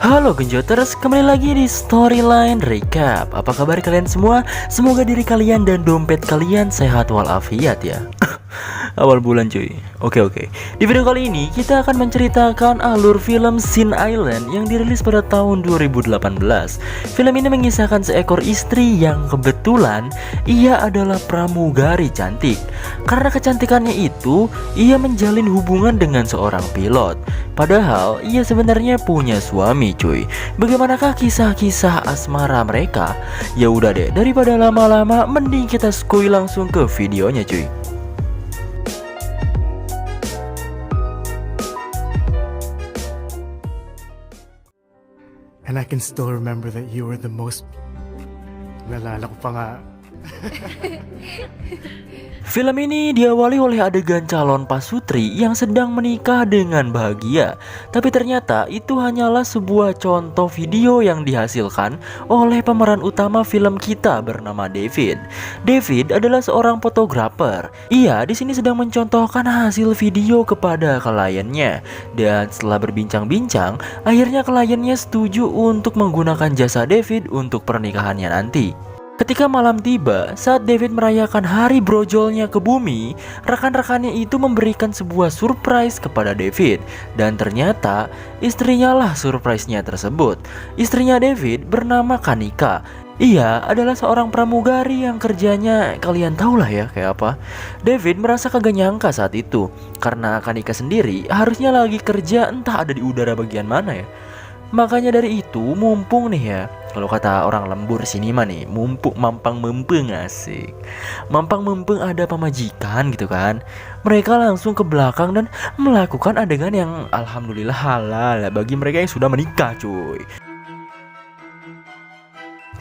Halo Genjoters, kembali lagi di Storyline Recap. Apa kabar kalian semua? Semoga diri kalian dan dompet kalian sehat walafiat ya. Awal bulan cuy. Oke. Di video kali ini kita akan menceritakan alur film Sin Island yang dirilis pada tahun 2018. Film ini mengisahkan seekor istri yang kebetulan ia adalah pramugari cantik. Karena kecantikannya itu, ia menjalin hubungan dengan seorang pilot. Padahal ia sebenarnya punya suami cuy. Bagaimanakah kisah-kisah asmara mereka? Ya udah deh, daripada lama-lama mending kita skuy langsung ke videonya cuy. And I can still remember that you were the most... Nalala ko pa nga. Film ini diawali oleh adegan calon pasutri yang sedang menikah dengan bahagia. Tapi ternyata itu hanyalah sebuah contoh video yang dihasilkan oleh pemeran utama film kita bernama David. David adalah seorang fotografer. Ia di sini sedang mencontohkan hasil video kepada kliennya. Dan setelah berbincang-bincang, akhirnya kliennya setuju untuk menggunakan jasa David untuk pernikahannya nanti. Ketika malam tiba, saat David merayakan hari brojolnya ke bumi, rekan-rekannya itu memberikan sebuah surprise kepada David. Dan ternyata istrinya lah surprise-nya tersebut. Istrinya David bernama Kanika. Ia adalah seorang pramugari yang kerjanya kalian tahu lah ya kayak apa. David merasa kagak nyangka saat itu, karena Kanika sendiri harusnya lagi kerja entah ada di udara bagian mana ya. Makanya dari itu mumpung nih ya, kalau kata orang lembur sini mah nih, mumpung mampang mempeng asik. Mampang mempeng ada pemajikan gitu kan. Mereka langsung ke belakang dan melakukan adegan yang alhamdulillah halal bagi mereka yang sudah menikah cuy.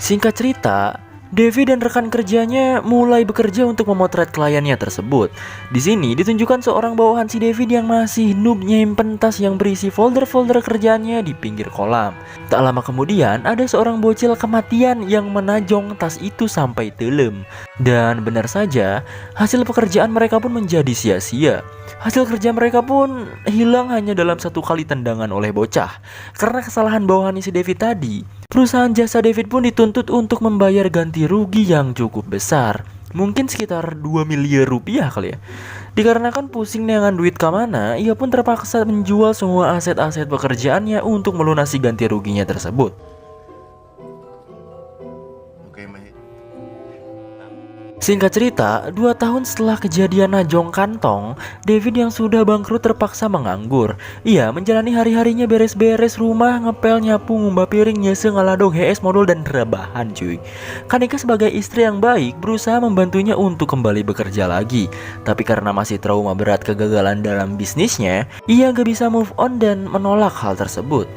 Singkat cerita, David dan rekan kerjanya mulai bekerja untuk memotret kliennya tersebut. Di sini ditunjukkan seorang bawahan si David yang masih noob nyimpen tas yang berisi folder-folder kerjaannya di pinggir kolam. Tak lama kemudian ada seorang bocil kematian yang menajong tas itu sampai teuleum. Dan benar saja, hasil pekerjaan mereka pun menjadi sia-sia. Hasil kerja mereka pun hilang hanya dalam satu kali tendangan oleh bocah. Karena kesalahan bawahan si David tadi, perusahaan jasa David pun dituntut untuk membayar ganti rugi yang cukup besar. Mungkin sekitar 2 miliar rupiah kali ya. Dikarenakan pusing dengan duit kemana, ia pun terpaksa menjual semua aset-aset pekerjaannya untuk melunasi ganti ruginya tersebut. Singkat cerita, 2 tahun setelah kejadian najong kantong, David yang sudah bangkrut terpaksa menganggur. Ia menjalani hari-harinya beres-beres rumah, ngepel, nyapu, ngumbah piring, nyese, ngaladog, HS, modal, dan rebahan cuy. Kanika sebagai istri yang baik berusaha membantunya untuk kembali bekerja lagi. Tapi karena masih trauma berat kegagalan dalam bisnisnya, ia gak bisa move on dan menolak hal tersebut.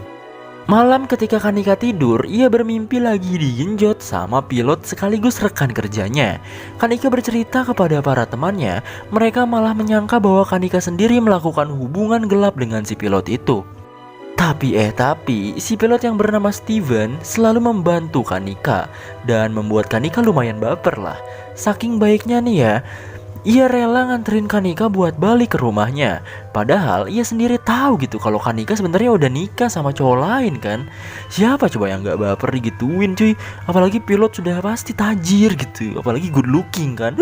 Malam ketika Kanika tidur, ia bermimpi lagi digenjot sama pilot sekaligus rekan kerjanya. Kanika bercerita kepada para temannya, mereka malah menyangka bahwa Kanika sendiri melakukan hubungan gelap dengan si pilot itu. Tapi si pilot yang bernama Steven selalu membantu Kanika dan membuat Kanika lumayan baper lah. Saking baiknya nih ya, ia rela nganterin Kanika buat balik ke rumahnya. Padahal ia sendiri tahu gitu kalau Kanika sebenarnya udah nikah sama cowok lain kan. Siapa coba yang gak baper digituin cuy. Apalagi pilot sudah pasti tajir gitu. Apalagi good looking kan.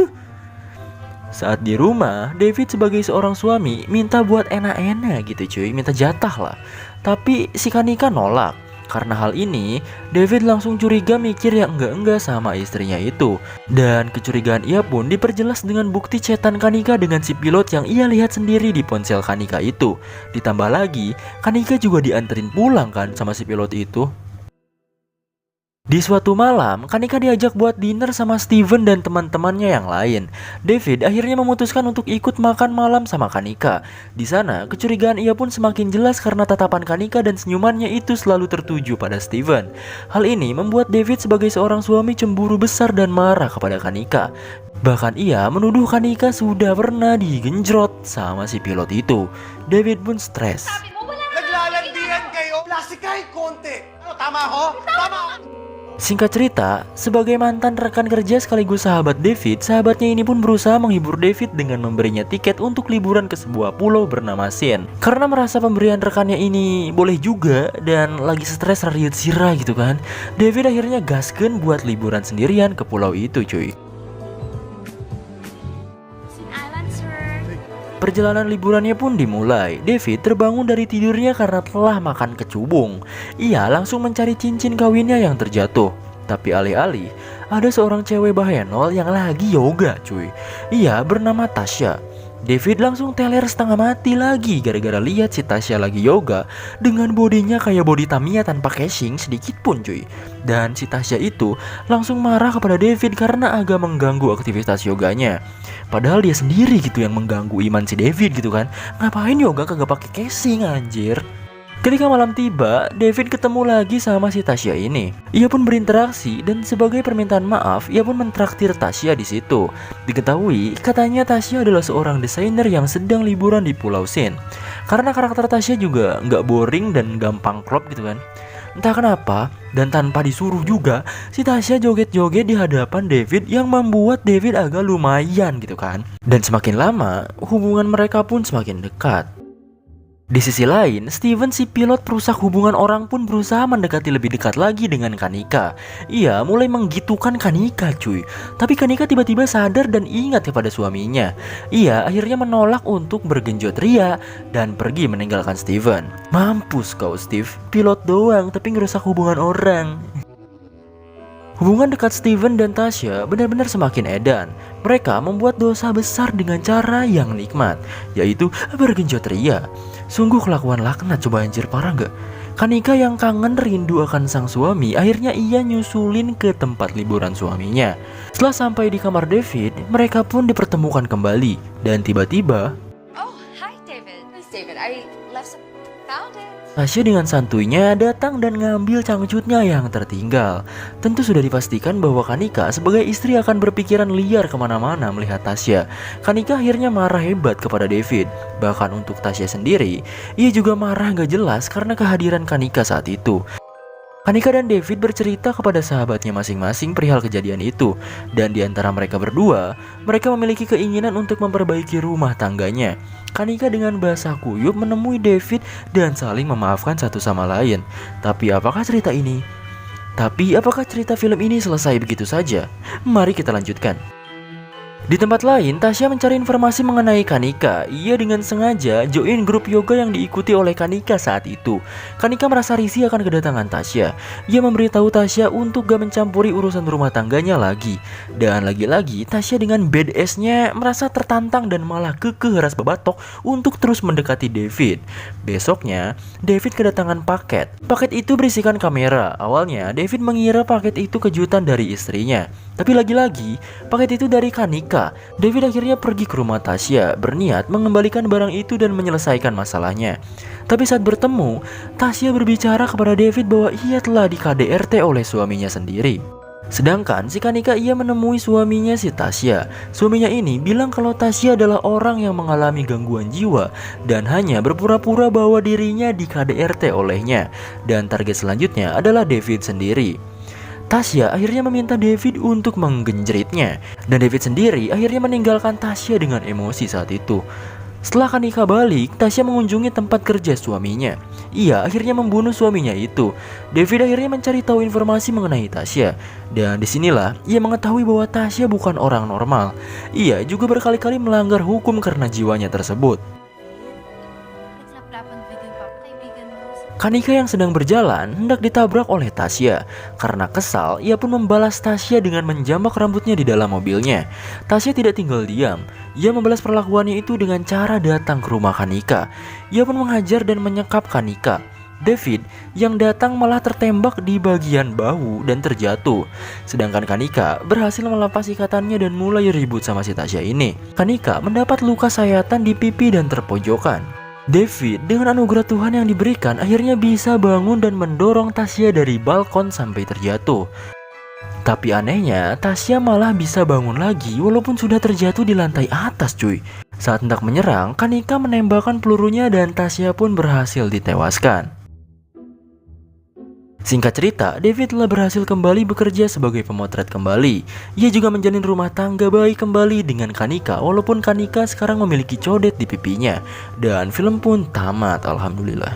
Saat di rumah, David sebagai seorang suami minta buat enak-enak gitu cuy. Minta jatah lah. Tapi si Kanika nolak. Karena hal ini, David langsung curiga mikir yang enggak-enggak sama istrinya itu. Dan kecurigaan ia pun diperjelas dengan bukti chatan Kanika dengan si pilot yang ia lihat sendiri di ponsel Kanika itu. Ditambah lagi, Kanika juga dianterin pulang kan sama si pilot itu. Di suatu malam, Kanika diajak buat dinner sama Steven dan teman-temannya yang lain. David akhirnya memutuskan untuk ikut makan malam sama Kanika. Di sana, kecurigaan ia pun semakin jelas karena tatapan Kanika dan senyumannya itu selalu tertuju pada Steven. Hal ini membuat David sebagai seorang suami cemburu besar dan marah kepada Kanika. Bahkan ia menuduh Kanika sudah pernah digenjrot sama si pilot itu. David pun stres. Naglalandian kayo! Plastic kahit konti! Ano, tama ho? Tama! Singkat cerita, sebagai mantan rekan kerja sekaligus sahabat David, sahabatnya ini pun berusaha menghibur David dengan memberinya tiket untuk liburan ke sebuah pulau bernama Sen. Karena merasa pemberian rekannya ini boleh juga dan lagi stres riut sirah gitu kan, David akhirnya gaskeun buat liburan sendirian ke pulau itu cuy. Perjalanan liburannya pun dimulai. David terbangun dari tidurnya karena telah makan kecubung. Ia langsung mencari cincin kawinnya yang terjatuh. Tapi alih-alih, ada seorang cewek bahenol yang lagi yoga cuy. Ia bernama Tasya. David langsung teler setengah mati lagi gara-gara lihat si Tasya lagi yoga dengan bodinya kayak body Tamiya tanpa casing sedikit pun cuy. Dan si Tasya itu langsung marah kepada David karena agak mengganggu aktivitas yoganya. Padahal dia sendiri gitu yang mengganggu iman si David gitu kan. Ngapain yoga kagak pakai casing anjir. Ketika malam tiba, David ketemu lagi sama si Tasya ini. Ia pun berinteraksi dan sebagai permintaan maaf, ia pun mentraktir Tasya di situ. Diketahui, katanya Tasya adalah seorang desainer yang sedang liburan di Pulau Sen. Karena karakter Tasya juga nggak boring dan gampang klop gitu kan. Entah kenapa, dan tanpa disuruh juga, si Tasya joget-joget di hadapan David yang membuat David agak lumayan gitu kan. Dan semakin lama, hubungan mereka pun semakin dekat. Di sisi lain, Steven si pilot perusak hubungan orang pun berusaha mendekati lebih dekat lagi dengan Kanika. Ia mulai menggitukan Kanika cuy. Tapi Kanika tiba-tiba sadar dan ingat kepada suaminya. Ia akhirnya menolak untuk bergenjot ria dan pergi meninggalkan Steven. Mampus kau Steve, pilot doang tapi ngerusak hubungan orang. Hubungan dekat Steven dan Tasya benar-benar semakin edan. Mereka membuat dosa besar dengan cara yang nikmat, yaitu bergenjot ria. Sungguh kelakuan laknat, coba anjir, parah gak? Kanika yang kangen rindu akan sang suami, akhirnya ia nyusulin ke tempat liburan suaminya. Setelah sampai di kamar David, mereka pun dipertemukan kembali. Dan tiba-tiba Oh, hi David. Where's David? I left some... Found it. Tasya dengan santuinya datang dan ngambil cangcutnya yang tertinggal. Tentu sudah dipastikan bahwa Kanika sebagai istri akan berpikiran liar kemana-mana melihat Tasya. Kanika akhirnya marah hebat kepada David. Bahkan untuk Tasya sendiri, ia juga marah gak jelas karena kehadiran Kanika saat itu. Kanika dan David bercerita kepada sahabatnya masing-masing perihal kejadian itu. Dan di antara mereka berdua, mereka memiliki keinginan untuk memperbaiki rumah tangganya. Kanika dengan bahasa kuyup menemui David dan saling memaafkan satu sama lain. Tapi apakah cerita film ini selesai begitu saja? Mari kita lanjutkan. Di tempat lain, Tasya mencari informasi mengenai Kanika. Ia dengan sengaja join grup yoga yang diikuti oleh Kanika saat itu. Kanika merasa risih akan kedatangan Tasya. Ia memberitahu Tasya untuk gak mencampuri urusan rumah tangganya lagi. Dan lagi-lagi, Tasya dengan badass-nya merasa tertantang dan malah kekeh ras babatok untuk terus mendekati David. Besoknya, David kedatangan paket. Paket itu berisikan kamera. Awalnya, David mengira paket itu kejutan dari istrinya. Tapi lagi-lagi, paket itu dari Kanika. David akhirnya pergi ke rumah Tasya, berniat mengembalikan barang itu dan menyelesaikan masalahnya. Tapi saat bertemu, Tasya berbicara kepada David bahwa ia telah di KDRT oleh suaminya sendiri. Sedangkan si Kanika ia menemui suaminya si Tasya. Suaminya ini bilang kalau Tasya adalah orang yang mengalami gangguan jiwa dan hanya berpura-pura bahwa dirinya di KDRT olehnya. Dan target selanjutnya adalah David sendiri. Tasya akhirnya meminta David untuk menggenjritnya. Dan David sendiri akhirnya meninggalkan Tasya dengan emosi saat itu. Setelah Kanika balik, Tasya mengunjungi tempat kerja suaminya. Ia akhirnya membunuh suaminya itu. David akhirnya mencari tahu informasi mengenai Tasya. Dan disinilah ia mengetahui bahwa Tasya bukan orang normal. Ia juga berkali-kali melanggar hukum karena jiwanya tersebut. Kanika yang sedang berjalan hendak ditabrak oleh Tasya. Karena kesal, ia pun membalas Tasya dengan menjambak rambutnya di dalam mobilnya. Tasya tidak tinggal diam. Ia membalas perlakuannya itu dengan cara datang ke rumah Kanika. Ia pun menghajar dan menyekap Kanika. David yang datang malah tertembak di bagian bahu dan terjatuh. Sedangkan Kanika berhasil melepas ikatannya dan mulai ribut sama si Tasya ini. Kanika mendapat luka sayatan di pipi dan terpojokan. David dengan anugerah Tuhan yang diberikan akhirnya bisa bangun dan mendorong Tasya dari balkon sampai terjatuh. Tapi anehnya, Tasya malah bisa bangun lagi walaupun sudah terjatuh di lantai atas cuy. Saat hendak menyerang, Kanika menembakkan pelurunya dan Tasya pun berhasil ditewaskan. Singkat cerita, David telah berhasil kembali bekerja sebagai pemotret kembali. Ia juga menjalin rumah tangga baik kembali dengan Kanika, walaupun Kanika sekarang memiliki codet di pipinya. Dan film pun tamat, alhamdulillah.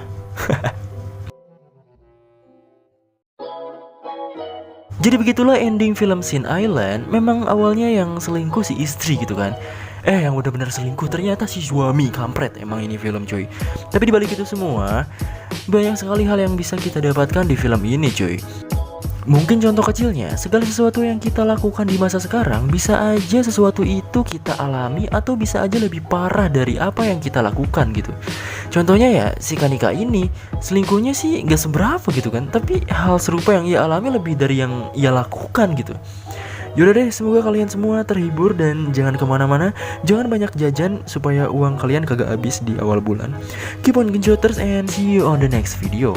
Jadi begitulah ending film Sin Island. Memang awalnya yang selingkuh si istri gitu kan. Yang benar-benar selingkuh ternyata si suami, kampret emang ini film cuy. Tapi dibalik itu semua, banyak sekali hal yang bisa kita dapatkan di film ini cuy. Mungkin contoh kecilnya, segala sesuatu yang kita lakukan di masa sekarang bisa aja sesuatu itu kita alami atau bisa aja lebih parah dari apa yang kita lakukan gitu. Contohnya ya si Kanika ini, selingkuhnya sih gak seberapa gitu kan, tapi hal serupa yang ia alami lebih dari yang ia lakukan gitu. Yaudah deh, semoga kalian semua terhibur dan jangan kemana-mana. Jangan banyak jajan supaya uang kalian kagak habis di awal bulan. Keep on genjoters and see you on the next video.